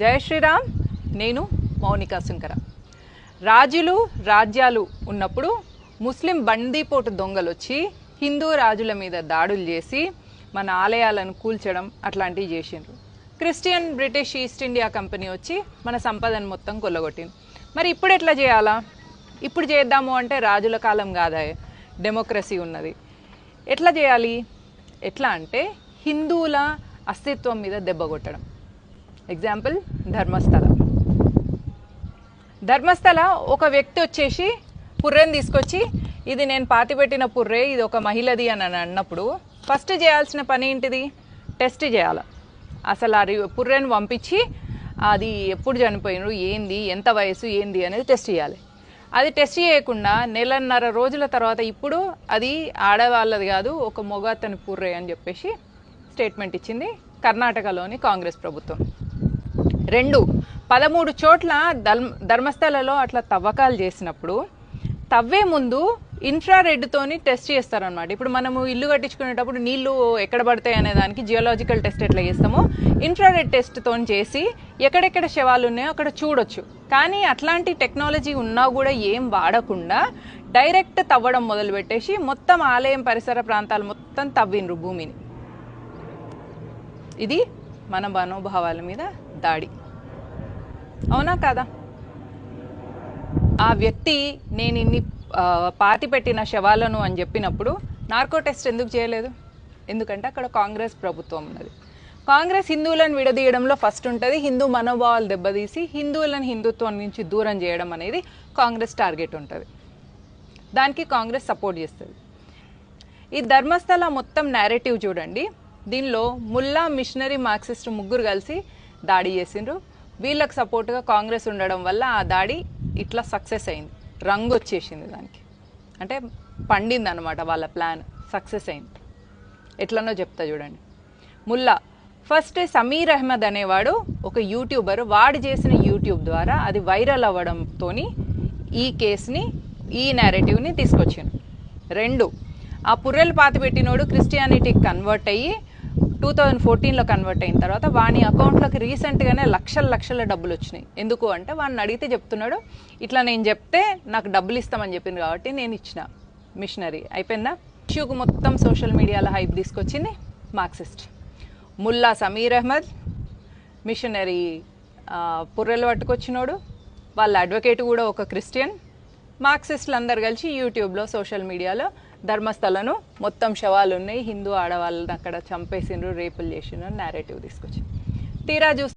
జై శ్రీరామ్. నేను మౌనికా సుంకర. రాజులు రాజ్యాలు ఉన్నప్పుడు ముస్లిం బందీపోటు దొంగలు వచ్చి హిందూ రాజుల మీద దాడులు చేసి మన ఆలయాలను కూల్చడం అట్లాంటివి చేసిండ్రు. Christian British east India company వచ్చి మన సంపదను మొత్తం కొల్లగొట్టింది. మరి ఇప్పుడు ఎట్లా చేయాలా? ఇప్పుడు చేద్దాము అంటే రాజుల కాలం కాదా, డెమోక్రసీ ఉన్నది. ఎట్లా చేయాలి? ఎట్లా అంటే హిందువుల అస్తిత్వం మీద దెబ్బ కొట్టడం. ఎగ్జాంపుల్ ధర్మస్థల ఒక వ్యక్తి వచ్చేసి పుర్రెని తీసుకొచ్చి ఇది నేను పాతిపెట్టిన పుర్రే, ఇది ఒక మహిళది అని అన్నప్పుడు ఫస్ట్ చేయాల్సిన పని ఏంటిది? టెస్ట్ చేయాలి. అసలు ఆ పుర్రెను పంపించి అది ఎప్పుడు చనిపోయినారు, ఏంది, ఎంత వయసు, ఏంది అనేది టెస్ట్ చేయాలి. అది టెస్ట్ చేయకుండా నెలన్నర రోజుల తర్వాత ఇప్పుడు అది ఆడవాళ్ళది కాదు, ఒక మగ అతని పుర్రే అని చెప్పేసి స్టేట్మెంట్ ఇచ్చింది కర్ణాటకలోని కాంగ్రెస్ ప్రభుత్వం. 13 చోట్ల ధర్మస్థలలో అట్లా తవ్వకాలు చేసినప్పుడు తవ్వే ముందు ఇన్ఫ్రారెడ్తోని టెస్ట్ చేస్తారనమాట. ఇప్పుడు మనము ఇల్లు కట్టించుకునేటప్పుడు నీళ్లు ఎక్కడ పడతాయి అనే దానికి జియోలాజికల్ టెస్ట్ ఎట్లా చేస్తామో ఇన్ఫ్రారెడ్ టెస్ట్తో చేసి ఎక్కడెక్కడ శవాలు ఉన్నాయో అక్కడ చూడొచ్చు. కానీ అట్లాంటి టెక్నాలజీ ఉన్నా కూడా ఏం వాడకుండా డైరెక్ట్ తవ్వడం మొదలుపెట్టేసి మొత్తం ఆలయం పరిసర ప్రాంతాలు మొత్తం తవ్విండ్రు భూమిని. ఇది మన మనోభావాల మీద దాడి, అవునా కాదా? ఆ వ్యక్తి నేను ఇన్ని పాతి పెట్టిన శవాలను అని చెప్పినప్పుడు నార్కో టెస్ట్ ఎందుకు చేయలేదు? ఎందుకంటే అక్కడ కాంగ్రెస్ ప్రభుత్వం ఉన్నది. కాంగ్రెస్ హిందువులను విడదీయడంలో ఫస్ట్ ఉంటుంది. హిందూ మనోభావాలు దెబ్బతీసి హిందువులను హిందుత్వం నుంచి దూరం చేయడం అనేది కాంగ్రెస్ టార్గెట్ ఉంటుంది. దానికి కాంగ్రెస్ సపోర్ట్ చేస్తుంది. ఈ ధర్మస్థల మొత్తం నేరేటివ్ చూడండి. దీనిలో ముల్లా, మిషనరీ, మార్క్సిస్ట్ ముగ్గురు కలిసి దాడి చేసిండ్రు. వీళ్ళకి సపోర్ట్గా కాంగ్రెస్ ఉండడం వల్ల ఆ దాడి ఇట్లా సక్సెస్ అయింది. రంగు వచ్చేసింది దానికి, అంటే పండింది అనమాట. వాళ్ళ ప్లాన్ సక్సెస్ అయింది. ఎట్లనో చెప్తా చూడండి. ముల్లా ఫస్ట్ సమీర్ అహ్మద్ అనేవాడు ఒక యూట్యూబర్. వాడు చేసిన యూట్యూబ్ ద్వారా అది వైరల్ అవ్వడంతో ఈ కేసుని, ఈ నేరేటివ్ని తీసుకొచ్చిండు. 2, ఆ పుర్రెలు పాతి పెట్టినోడు క్రిస్టియానిటీకి కన్వర్ట్ అయ్యి 2014లో కన్వర్ట్ అయిన తర్వాత వాని అకౌంట్లోకి రీసెంట్గానే లక్షల డబ్బులు వచ్చినాయి. ఎందుకు అంటే వాడిని అడిగితే చెప్తున్నాడు, ఇట్లా నేను చెప్తే నాకు డబ్బులు ఇస్తామని చెప్పింది కాబట్టి నేను ఇచ్చిన. మిషనరీ అయిపోయిందా? ఇష్యూకు మొత్తం సోషల్ మీడియాలో హైప్ తీసుకొచ్చింది మార్క్సిస్ట్. ముల్లా సమీర్ అహ్మద్, మిషనరీ పుర్రెలు పట్టుకొచ్చినోడు, వాళ్ళ అడ్వకేట్ కూడా ఒక క్రిస్టియన్. మార్క్సిస్టులు అందరు కలిసి యూట్యూబ్లో, సోషల్ మీడియాలో ధర్మస్థలను మొత్తం శవాలు ఉన్నాయి, హిందూ ఆడవాళ్ళని అక్కడ చంపేసిండ్రు, రేపులు చేసిండ్రు నేరేటివ్ తీసుకొచ్చి తీరా చూస్తే